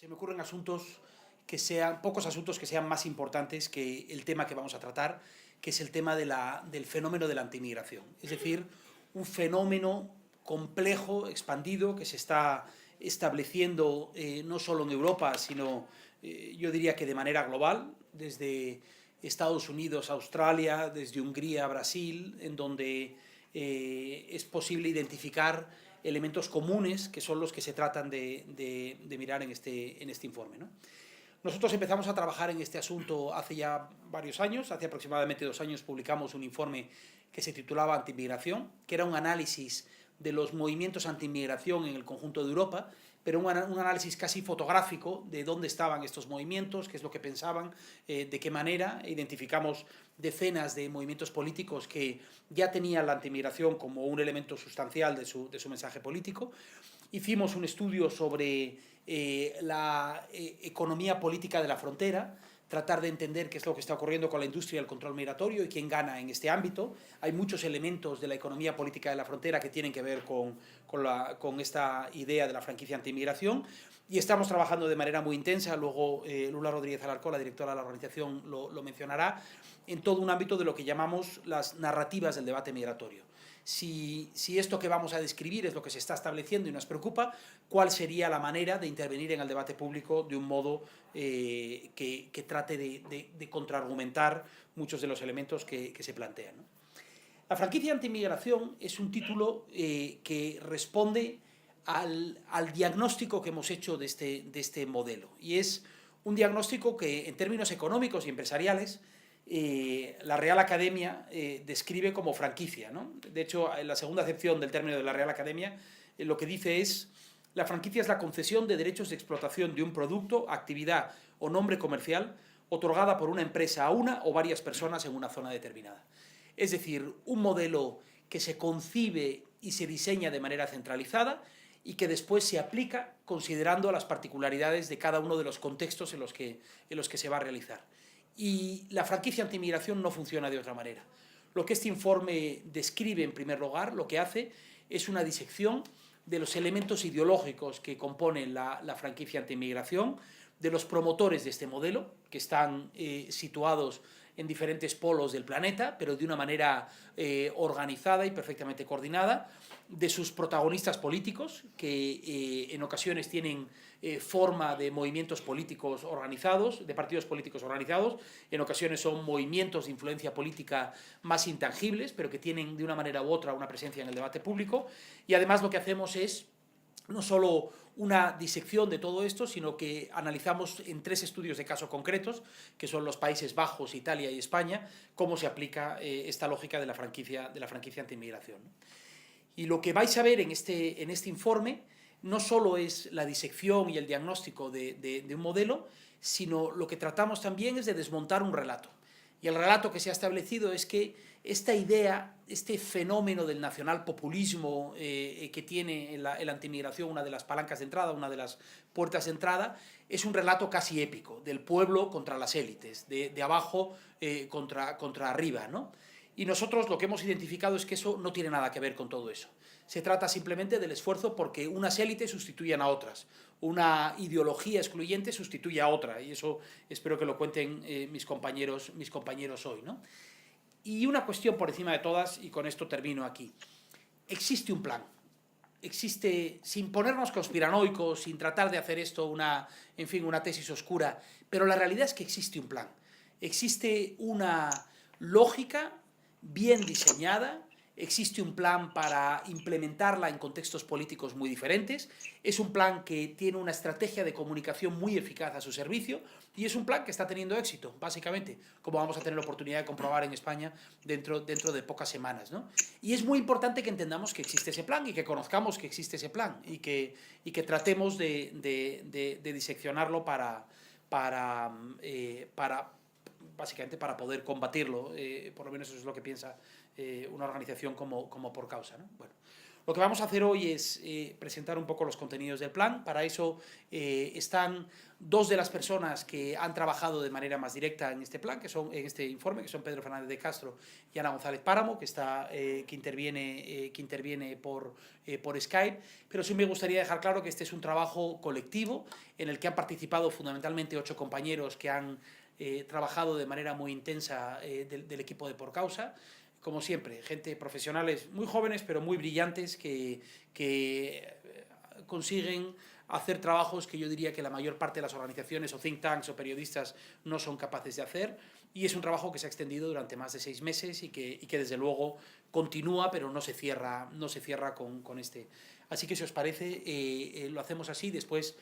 Se me ocurren pocos asuntos que sean más importantes que el tema que vamos a tratar, que es el tema del fenómeno de la antimigración. Es decir, un fenómeno complejo, expandido, que se está estableciendo no solo en Europa, sino yo diría que de manera global, desde Estados Unidos a Australia, desde Hungría a Brasil, en donde es posible identificar elementos comunes que son los que se tratan de mirar en este informe, ¿no? Nosotros empezamos a trabajar en este asunto hace ya varios años, hace aproximadamente 2 años publicamos un informe que se titulaba Antimigración, que era un análisis de los movimientos antimigración en el conjunto de Europa, pero un análisis casi fotográfico de dónde estaban estos movimientos, qué es lo que pensaban, de qué manera. Identificamos decenas de movimientos políticos que ya tenían la antimigración como un elemento sustancial de su mensaje político. Hicimos un estudio sobre la economía política de la frontera, tratar de entender qué es lo que está ocurriendo con la industria del control migratorio y quién gana en este ámbito. Hay muchos elementos de la economía política de la frontera que tienen que ver con esta idea de la franquicia antimigración, y estamos trabajando de manera muy intensa, luego Lula Rodríguez Alarcón, la directora de la organización, lo mencionará, en todo un ámbito de lo que llamamos las narrativas del debate migratorio. Si esto que vamos a describir es lo que se está estableciendo y nos preocupa, ¿cuál sería la manera de intervenir en el debate público de un modo que trate de contraargumentar muchos de los elementos que se plantean, ¿no? La franquicia antimigración es un título que responde al diagnóstico que hemos hecho de este modelo, y es un diagnóstico que en términos económicos y empresariales la Real Academia describe como franquicia, ¿no? De hecho, en la segunda acepción del término de la Real Academia lo que dice es: la franquicia es la concesión de derechos de explotación de un producto, actividad o nombre comercial otorgada por una empresa a una o varias personas en una zona determinada. Es decir, un modelo que se concibe y se diseña de manera centralizada y que después se aplica considerando las particularidades de cada uno de los contextos en los que se va a realizar. Y la franquicia antimigración no funciona de otra manera. Lo que este informe describe, en primer lugar, lo que hace es una disección de los elementos ideológicos que componen la franquicia antimigración, de los promotores de este modelo, que están situados en diferentes polos del planeta, pero de una manera organizada y perfectamente coordinada, de sus protagonistas políticos, que en ocasiones tienen forma de movimientos políticos organizados, de partidos políticos organizados, en ocasiones son movimientos de influencia política más intangibles, pero que tienen de una manera u otra una presencia en el debate público. Y además lo que hacemos es no solo una disección de todo esto, sino que analizamos en 3 estudios de caso concretos, que son los Países Bajos, Italia y España, cómo se aplica esta lógica de la franquicia antimigración, ¿no? Y lo que vais a ver en este informe no solo es la disección y el diagnóstico de un modelo, sino lo que tratamos también es de desmontar un relato. Y el relato que se ha establecido es que esta idea, este fenómeno del nacionalpopulismo que tiene la antimigración, una de las palancas de entrada, una de las puertas de entrada, es un relato casi épico, del pueblo contra las élites, de abajo contra arriba, ¿no? Y nosotros lo que hemos identificado es que eso no tiene nada que ver con todo eso. Se trata simplemente del esfuerzo porque unas élites sustituyan a otras, una ideología excluyente sustituye a otra, y eso espero que lo cuenten mis compañeros hoy, ¿no? Y una cuestión por encima de todas, y con esto termino aquí: existe un plan. Existe, sin ponernos conspiranoicos, sin tratar de hacer esto una tesis oscura, pero la realidad es que existe un plan. Existe una lógica bien diseñada, existe un plan para implementarla en contextos políticos muy diferentes, es un plan que tiene una estrategia de comunicación muy eficaz a su servicio, y es un plan que está teniendo éxito, básicamente, como vamos a tener la oportunidad de comprobar en España dentro de pocas semanas, ¿no? Y es muy importante que entendamos que existe ese plan y que conozcamos que existe ese plan y que tratemos de diseccionarlo para básicamente para poder combatirlo, por lo menos eso es lo que piensa una organización como Por Causa, ¿no? Bueno, Lo que vamos a hacer hoy es presentar un poco los contenidos del plan. Para eso están dos de las personas que han trabajado de manera más directa en este plan, en este informe, que son Pedro Fernández de Castro y Ana González Páramo, que interviene por Skype. Pero sí me gustaría dejar claro que este es un trabajo colectivo en el que han participado fundamentalmente 8 compañeros que han trabajado de manera muy intensa del equipo de Por Causa. Como siempre, gente profesionales muy jóvenes pero muy brillantes que consiguen hacer trabajos que yo diría que la mayor parte de las organizaciones o think tanks o periodistas no son capaces de hacer, y es un trabajo que se ha extendido durante más de 6 meses y que desde luego continúa, pero no se cierra con este. Así que si os parece, lo hacemos así. Después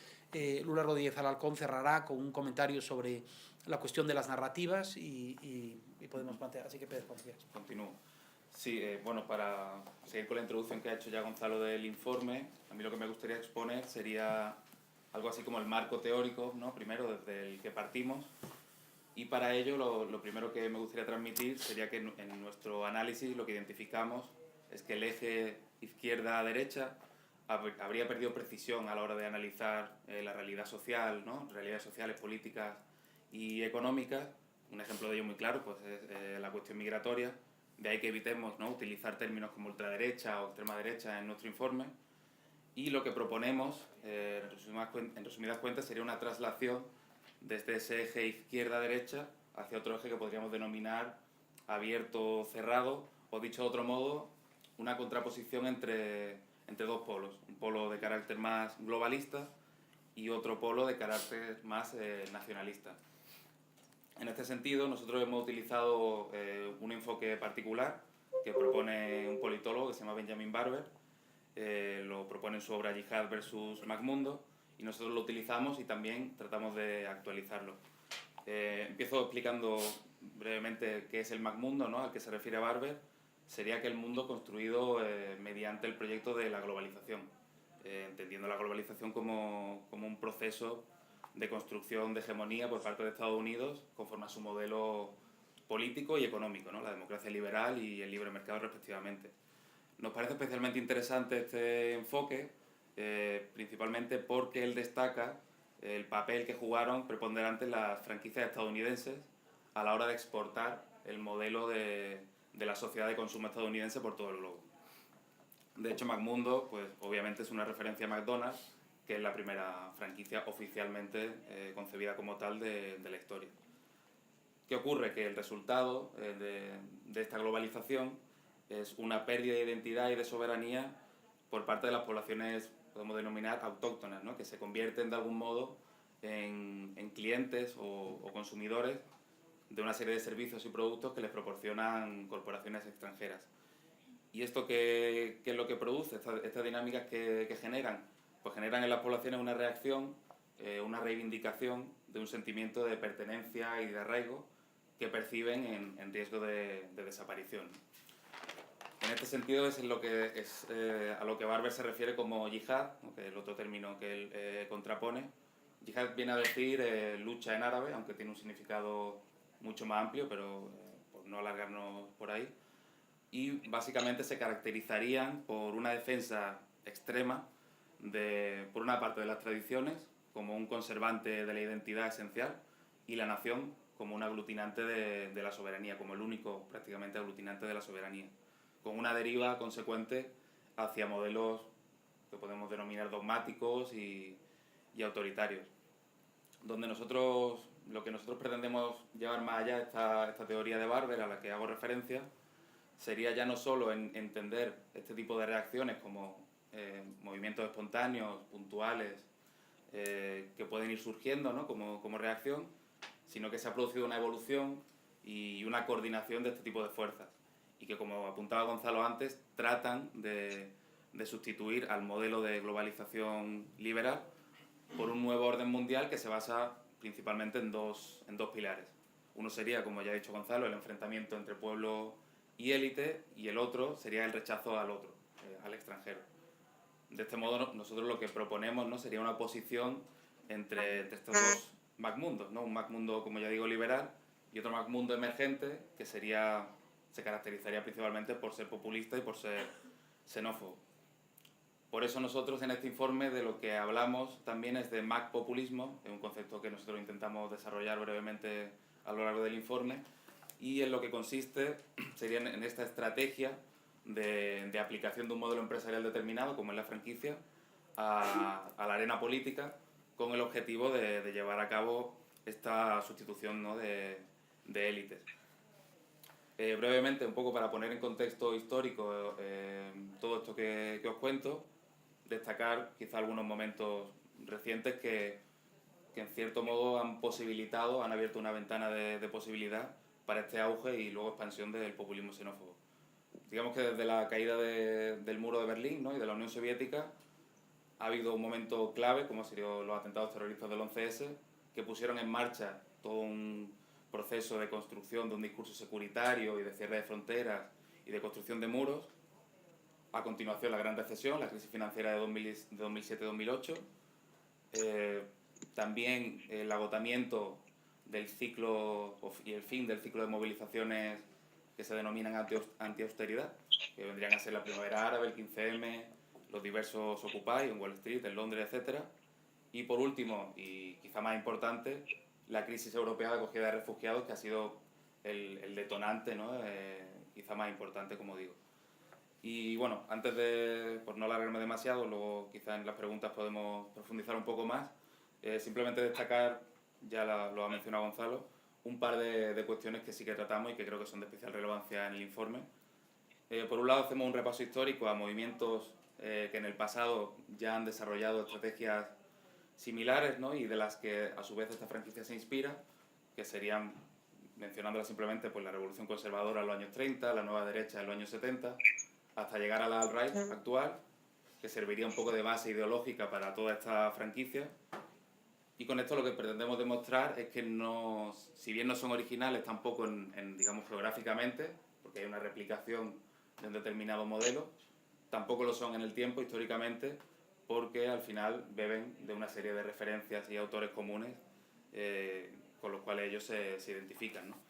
Lula Rodríguez Alarcón cerrará con un comentario sobre la cuestión de las narrativas y podemos plantear. Así que Pedro, cuando quieras. Continúo. Sí, bueno, para seguir con la introducción que ha hecho ya Gonzalo del informe, a mí lo que me gustaría exponer sería algo así como el marco teórico, ¿no? Primero, desde el que partimos. Y para ello, lo primero que me gustaría transmitir sería que en nuestro análisis lo que identificamos es que el eje izquierda-derecha habría perdido precisión a la hora de analizar la realidad social, ¿no? Realidades sociales, políticas y económicas. Un ejemplo de ello muy claro pues, es la cuestión migratoria. De ahí que evitemos, ¿no?, utilizar términos como ultraderecha o extrema derecha en nuestro informe. Y lo que proponemos, en resumidas cuentas, sería una traslación desde ese eje izquierda-derecha hacia otro eje que podríamos denominar abierto o cerrado, o dicho de otro modo, una contraposición entre dos polos. Un polo de carácter más globalista y otro polo de carácter más nacionalista. En este sentido, nosotros hemos utilizado un enfoque particular que propone un politólogo que se llama Benjamin Barber. Lo propone en su obra Yihad versus MacMundo, y nosotros lo utilizamos y también tratamos de actualizarlo. Empiezo explicando brevemente qué es el MacMundo, ¿no?, al que se refiere Barber. Sería aquel mundo construido mediante el proyecto de la globalización, entendiendo la globalización como un proceso de construcción de hegemonía por parte de Estados Unidos conforme a su modelo político y económico, ¿no?, la democracia liberal y el libre mercado respectivamente. Nos parece especialmente interesante este enfoque, principalmente porque él destaca el papel que jugaron preponderante las franquicias estadounidenses a la hora de exportar el modelo de la sociedad de consumo estadounidense por todo el globo. De hecho, MacMundo, pues obviamente es una referencia a McDonald's, que es la primera franquicia oficialmente concebida como tal de la historia. ¿Qué ocurre? Que el resultado de esta globalización es una pérdida de identidad y de soberanía por parte de las poblaciones, podemos denominar, autóctonas, ¿no?, que se convierten de algún modo en clientes o consumidores de una serie de servicios y productos que les proporcionan corporaciones extranjeras. ¿Y esto qué es lo que produce? Estas dinámicas que generan? Pues generan en las poblaciones una reacción, una reivindicación de un sentimiento de pertenencia y de arraigo que perciben en riesgo de desaparición. En este sentido es a lo que Barber se refiere como yihad, ¿no?, que es el otro término que él contrapone. Yihad viene a decir lucha en árabe, aunque tiene un significado mucho más amplio, pero por no alargarnos por ahí. Y básicamente se caracterizarían por una defensa extrema por una parte de las tradiciones como un conservante de la identidad esencial y la nación como un aglutinante de la soberanía, como el único prácticamente aglutinante de la soberanía, con una deriva consecuente hacia modelos que podemos denominar dogmáticos y autoritarios. Lo que nosotros pretendemos llevar más allá, esta teoría de Barber a la que hago referencia, sería ya no solo en entender este tipo de reacciones como movimientos espontáneos, puntuales, que pueden ir surgiendo, ¿no?, como reacción, sino que se ha producido una evolución y una coordinación de este tipo de fuerzas, y que, como apuntaba Gonzalo antes, tratan de sustituir al modelo de globalización liberal por un nuevo orden mundial que se basa principalmente en dos pilares. Uno sería, como ya ha dicho Gonzalo, el enfrentamiento entre pueblo y élite, y el otro sería el rechazo al otro, al extranjero. De este modo, nosotros lo que proponemos, ¿no?, sería una oposición entre estos dos MacMundos, ¿no?, un MacMundo, como ya digo, liberal, y otro MacMundo emergente que se caracterizaría principalmente por ser populista y por ser xenófobo. Por eso nosotros en este informe de lo que hablamos también es de MAC-populismo, es un concepto que nosotros intentamos desarrollar brevemente a lo largo del informe, y en lo que consiste sería en esta estrategia de aplicación de un modelo empresarial determinado, como es la franquicia, a la arena política, con el objetivo de llevar a cabo esta sustitución, ¿no?, de élites. Brevemente, un poco para poner en contexto histórico todo esto que os cuento, destacar quizá algunos momentos recientes que en cierto modo han abierto una ventana de posibilidad para este auge y luego expansión del populismo xenófobo. Digamos que desde la caída del muro de Berlín, ¿no?, y de la Unión Soviética ha habido un momento clave, como han sido los atentados terroristas del 11S, que pusieron en marcha todo un proceso de construcción de un discurso securitario y de cierre de fronteras y de construcción de muros. A continuación, la Gran Recesión, la crisis financiera de 2007-2008. También el agotamiento del ciclo y el fin del ciclo de movilizaciones que se denominan anti-austeridad, que vendrían a ser la Primavera Árabe, el 15M, los diversos Occupy en Wall Street, en Londres, etc. Y por último, y quizá más importante, la crisis europea de acogida de refugiados, que ha sido el detonante, ¿no?, quizá más importante, como digo. Y bueno, antes de, por no alargarme demasiado, luego quizá en las preguntas podemos profundizar un poco más, simplemente destacar, ya lo ha mencionado Gonzalo, un par de cuestiones que sí que tratamos y que creo que son de especial relevancia en el informe. Por un lado, hacemos un repaso histórico a movimientos que en el pasado ya han desarrollado estrategias similares, ¿no?, y de las que a su vez esta franquicia se inspira, que serían, mencionándolas simplemente, pues la revolución conservadora en los años 30, la nueva derecha en los años 70, hasta llegar a la alt-right actual, que serviría un poco de base ideológica para toda esta franquicia. Y con esto lo que pretendemos demostrar es que no, si bien no son originales tampoco digamos, geográficamente, porque hay una replicación de un determinado modelo, tampoco lo son en el tiempo, históricamente, porque al final beben de una serie de referencias y autores comunes con los cuales ellos se identifican, ¿no?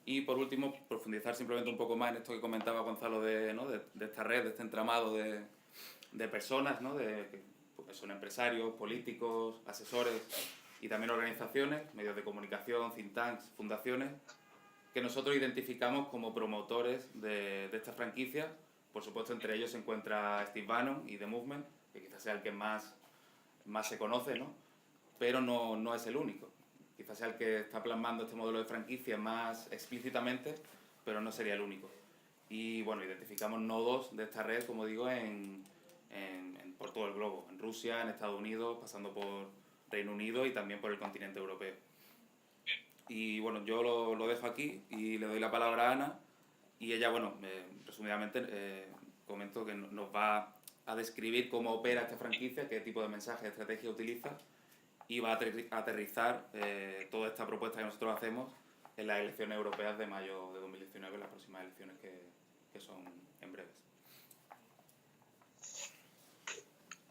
Y por último, profundizar simplemente un poco más en esto que comentaba Gonzalo ¿no?, de esta red, de este entramado de personas, ¿no?, que son empresarios, políticos, asesores y también organizaciones, medios de comunicación, think tanks, fundaciones, que nosotros identificamos como promotores de esta franquicia. Por supuesto, entre ellos se encuentra Steve Bannon y The Movement, que quizás sea el que más se conoce, ¿no?, pero no es el único. Quizás sea el que está plasmando este modelo de franquicia más explícitamente, pero no sería el único. Y bueno, identificamos nodos de esta red, como digo, por todo el globo, en Rusia, en Estados Unidos, pasando por Reino Unido y también por el continente europeo. Y bueno, yo lo dejo aquí y le doy la palabra a Ana, y ella, bueno, resumidamente comento que nos va a describir cómo opera esta franquicia, qué tipo de mensaje, estrategia utiliza, y va a aterrizar toda esta propuesta que nosotros hacemos en las elecciones europeas de mayo de 2019, las próximas elecciones que son en breves.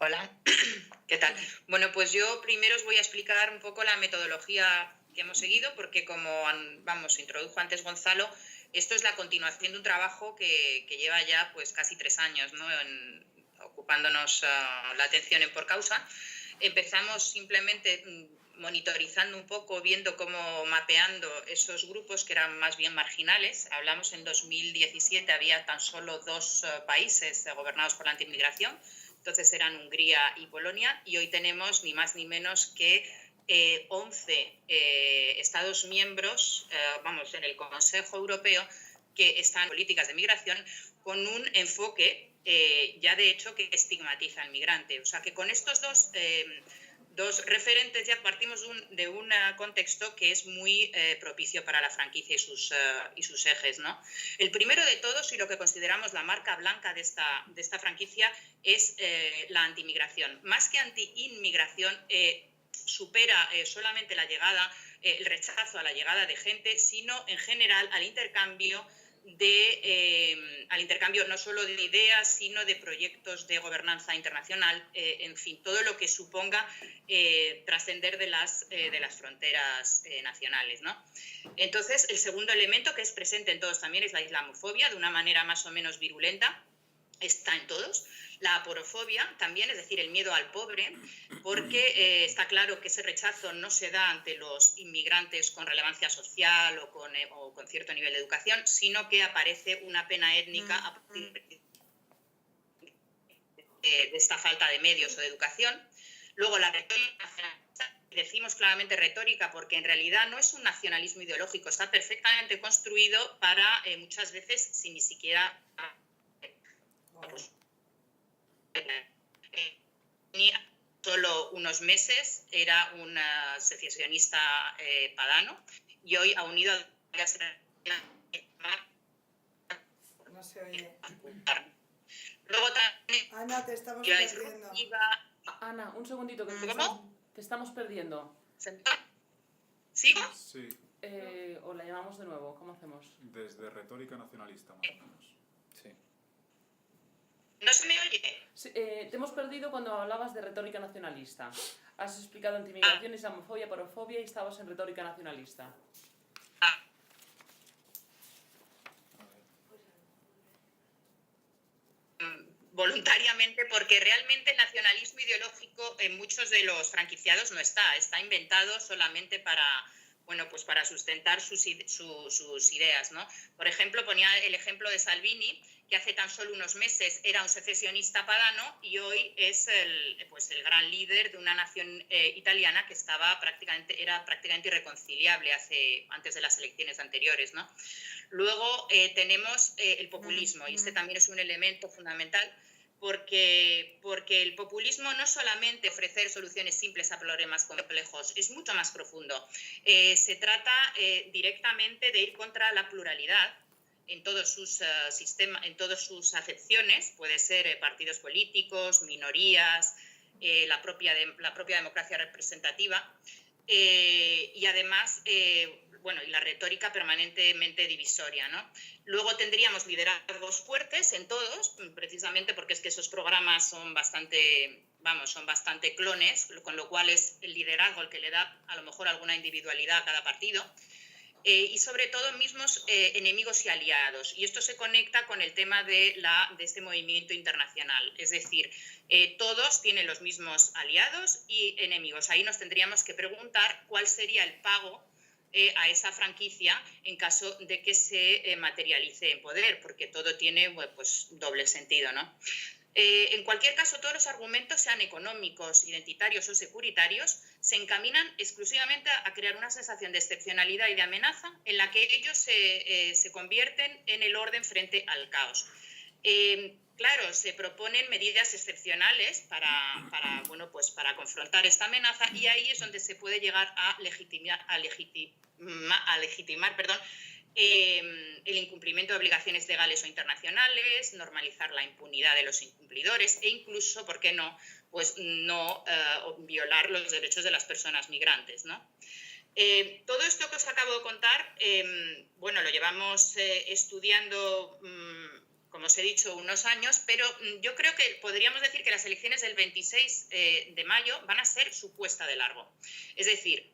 Hola, ¿qué tal? Bueno, pues yo primero os voy a explicar un poco la metodología que hemos seguido, porque como introdujo antes Gonzalo, esto es la continuación de un trabajo que lleva ya pues casi 3 años, ¿no?, ocupándonos la atención en Por Causa. Empezamos simplemente monitorizando un poco, viendo cómo mapeando esos grupos que eran más bien marginales. Hablamos en 2017, había tan solo 2 países gobernados por la antiinmigración, entonces eran Hungría y Polonia, y hoy tenemos ni más ni menos que 11 Estados miembros, en el Consejo Europeo, que están en políticas de migración con un enfoque ya de hecho que estigmatiza al migrante. O sea que con estos dos referentes ya partimos de un contexto que es muy propicio para la franquicia y sus ejes, ¿no? El primero de todos, y lo que consideramos la marca blanca de esta franquicia, es la antimigración. Más que anti-inmigración, supera solamente la llegada, el rechazo a la llegada de gente, sino en general al intercambio no solo de ideas, sino de proyectos de gobernanza internacional, en fin, todo lo que suponga trascender de las fronteras nacionales, ¿no? Entonces, el segundo elemento que es presente en todos también es la islamofobia, de una manera más o menos virulenta. está en todos. La aporofobia también, es decir, el miedo al pobre, porque está claro que ese rechazo no se da ante los inmigrantes con relevancia social o con cierto nivel de educación, sino que aparece una pena étnica a partir de esta falta de medios o de educación. Luego la retórica nacionalista, decimos claramente retórica porque en realidad no es un nacionalismo ideológico, está perfectamente construido para muchas veces sin ni siquiera... Pues, solo unos meses era un secesionista padano y hoy ha unido a... No se oye. Luego también... Ana, te estamos perdiendo. Ana, un segundito, que ¿Cómo? te estamos perdiendo. ¿Sigo? Sí, O la llamamos de nuevo, ¿cómo hacemos? desde retórica nacionalista, más o menos. Sí. ¿No se me oye? Sí, te hemos perdido cuando hablabas de retórica nacionalista. Has explicado antimigración, islamofobia, porofobia y estabas en retórica nacionalista. Voluntariamente, porque realmente el nacionalismo ideológico en muchos de los franquiciados no está inventado solamente para, bueno, pues para sustentar sus ideas, ¿no? Por ejemplo, ponía el ejemplo de Salvini, que hace tan solo unos meses era un secesionista padano y hoy es el gran líder de una nación italiana que era prácticamente irreconciliable antes de las elecciones anteriores, ¿no? Luego tenemos el populismo, y este también es un elemento fundamental porque el populismo no solamente ofrecer soluciones simples a problemas complejos, es mucho más profundo. Se trata directamente de ir contra la pluralidad en todos sus sistemas, en todas sus acepciones, puede ser partidos políticos, minorías, la propia democracia representativa, y además y la retórica permanentemente divisoria, ¿no? Luego tendríamos liderazgos fuertes en todos, precisamente porque es que esos programas son bastante clones, con lo cual es el liderazgo el que le da a lo mejor alguna individualidad a cada partido. Y sobre todo mismos enemigos y aliados. Y esto se conecta con el tema de este movimiento internacional. Es decir, todos tienen los mismos aliados y enemigos. Ahí nos tendríamos que preguntar cuál sería el pago a esa franquicia en caso de que se materialice en poder, porque todo tiene pues, doble sentido, ¿no? En cualquier caso, todos los argumentos, sean económicos, identitarios o securitarios, se encaminan exclusivamente a crear una sensación de excepcionalidad y de amenaza en la que ellos se convierten en el orden frente al caos. Claro, se proponen medidas excepcionales para confrontar esta amenaza, y ahí es donde se puede llegar a legitimar el incumplimiento de obligaciones legales o internacionales, normalizar la impunidad de los incumplidores e incluso, ¿por qué no?, pues no violar los derechos de las personas migrantes, ¿no? Todo esto que os acabo de contar, lo llevamos estudiando, como os he dicho, unos años, pero yo creo que podríamos decir que las elecciones del 26 de mayo van a ser su puesta de largo. Es decir,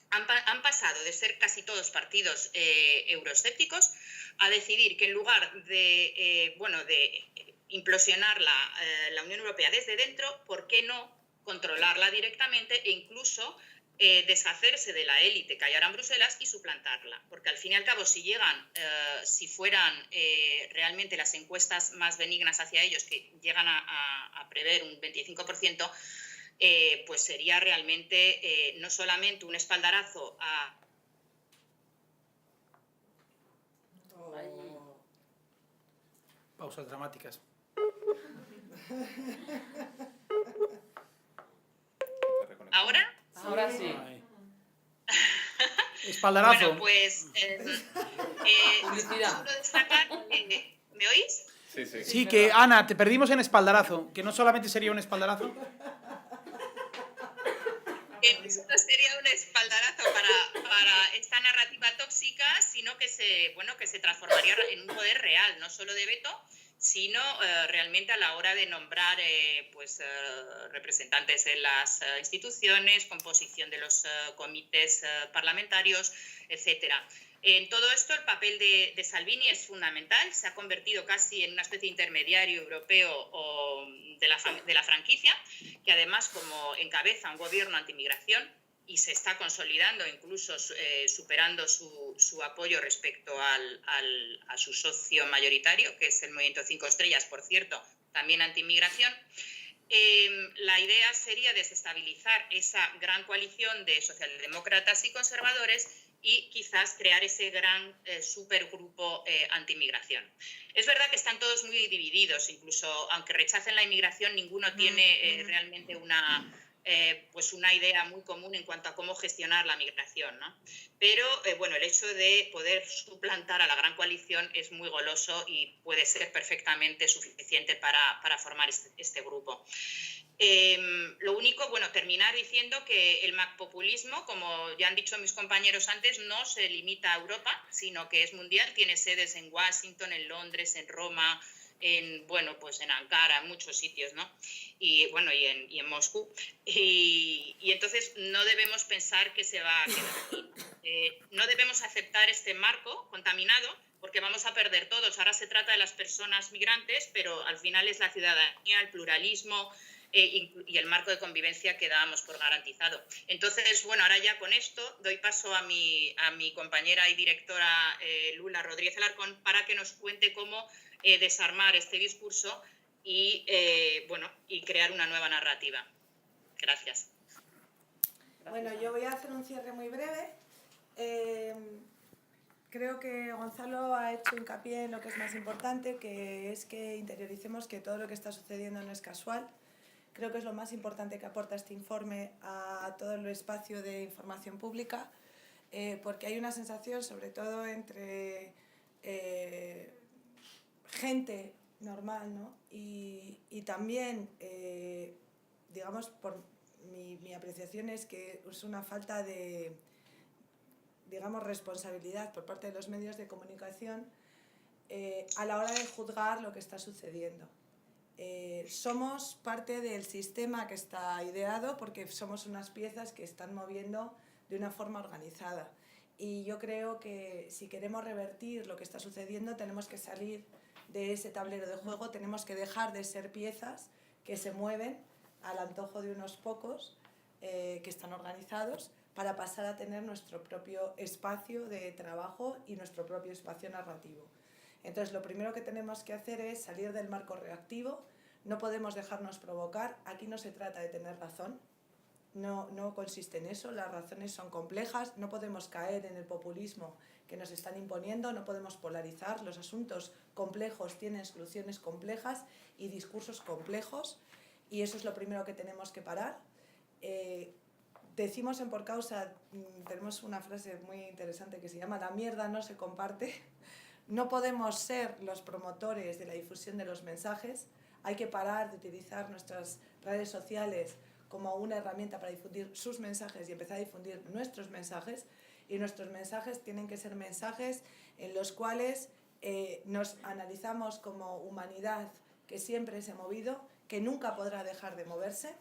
han pasado de ser casi todos partidos euroescépticos a decidir que en lugar de implosionar la Unión Europea desde dentro, ¿por qué no controlarla directamente e incluso deshacerse de la élite que hay ahora en Bruselas y suplantarla? Porque al fin y al cabo, si fueran realmente las encuestas más benignas hacia ellos, que llegan a prever un 25%, pues sería realmente no solamente un espaldarazo a... Pausas dramáticas. ¿Ahora? Ahora sí. Ay. Espaldarazo. Bueno, pues Publicidad. solo destacar, ¿me oís? Sí, sí. Sí, que Ana, te perdimos en espaldarazo, que no solamente sería un espaldarazo. Esto sería un espaldarazo para esta narrativa tóxica, sino que se transformaría en un poder real, no solo de veto, sino realmente a la hora de nombrar representantes en las instituciones, composición de los comités parlamentarios, etcétera. En todo esto el papel de Salvini es fundamental, se ha convertido casi en una especie de intermediario europeo de la franquicia, que además como encabeza un gobierno antimigración y se está consolidando, incluso superando su apoyo respecto a su socio mayoritario, que es el Movimiento 5 Estrellas, por cierto, también antimigración. La idea sería desestabilizar esa gran coalición de socialdemócratas y conservadores y quizás crear ese gran supergrupo antimigración. Es verdad que están todos muy divididos, incluso aunque rechacen la inmigración, ninguno tiene realmente pues una idea muy común en cuanto a cómo gestionar la migración, ¿no? Pero bueno, el hecho de poder suplantar a la gran coalición es muy goloso y puede ser perfectamente suficiente para formar este grupo. Lo único, bueno, terminar diciendo que el populismo, como ya han dicho mis compañeros antes, no se limita a Europa, sino que es mundial, tiene sedes en Washington, en Londres, en Roma, bueno, pues en Ankara, en muchos sitios, ¿no? Y bueno, y en Moscú. Y entonces no debemos pensar que se va a quedar aquí. No debemos aceptar este marco contaminado porque vamos a perder todos. Ahora se trata de las personas migrantes, pero al final es la ciudadanía, el pluralismo y el marco de convivencia que dábamos por garantizado. Entonces, bueno, ahora ya con esto doy paso a mi compañera y directora Lula Rodríguez Alarcón para que nos cuente cómo desarmar este discurso y, bueno, y crear una nueva narrativa. Gracias. Bueno, yo voy a hacer un cierre muy breve. Creo que Gonzalo ha hecho hincapié en lo que es más importante, que es que interioricemos que todo lo que está sucediendo no es casual. Creo que es lo más importante que aporta este informe a todo el espacio de información pública, porque hay una sensación, sobre todo entre gente normal, ¿no? Y también, digamos, por mi apreciación es que es una falta de, digamos, responsabilidad por parte de los medios de comunicación a la hora de juzgar lo que está sucediendo. Somos parte del sistema que está ideado porque somos unas piezas que están moviendo de una forma organizada. Y yo creo que si queremos revertir lo que está sucediendo tenemos que salir de ese tablero de juego, tenemos que dejar de ser piezas que se mueven al antojo de unos pocos que están organizados para pasar a tener nuestro propio espacio de trabajo y nuestro propio espacio narrativo. Entonces, lo primero que tenemos que hacer es salir del marco reactivo, no podemos dejarnos provocar, aquí no se trata de tener razón, no consiste en eso, las razones son complejas, no podemos caer en el populismo que nos están imponiendo, no podemos polarizar, los asuntos complejos tienen soluciones complejas y discursos complejos y eso es lo primero que tenemos que parar. Decimos en Por Causa, tenemos una frase muy interesante que se llama "la mierda no se comparte". No podemos ser los promotores de la difusión de los mensajes, hay que parar de utilizar nuestras redes sociales como una herramienta para difundir sus mensajes y empezar a difundir nuestros mensajes, y nuestros mensajes tienen que ser mensajes en los cuales nos analizamos como humanidad que siempre se ha movido, que nunca podrá dejar de moverse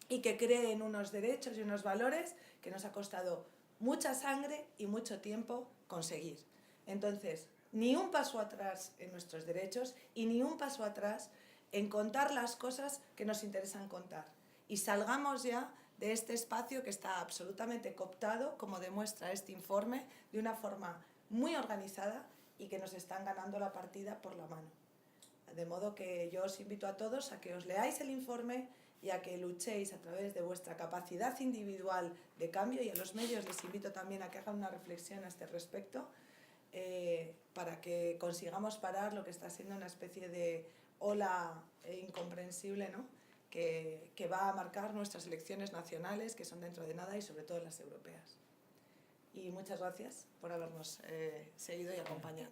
y que cree en unos derechos y unos valores que nos ha costado mucha sangre y mucho tiempo conseguir. Entonces, ni un paso atrás en nuestros derechos y ni un paso atrás en contar las cosas que nos interesan contar. Y salgamos ya de este espacio que está absolutamente cooptado, como demuestra este informe, de una forma muy organizada y que nos están ganando la partida por la mano. De modo que yo os invito a todos a que os leáis el informe y a que luchéis a través de vuestra capacidad individual de cambio, y a los medios les invito también a que hagan una reflexión a este respecto, para que consigamos parar lo que está siendo una especie de ola incomprensible, ¿no? que va a marcar nuestras elecciones nacionales, que son dentro de nada, y sobre todo las europeas. Y muchas gracias por habernos seguido y acompañado.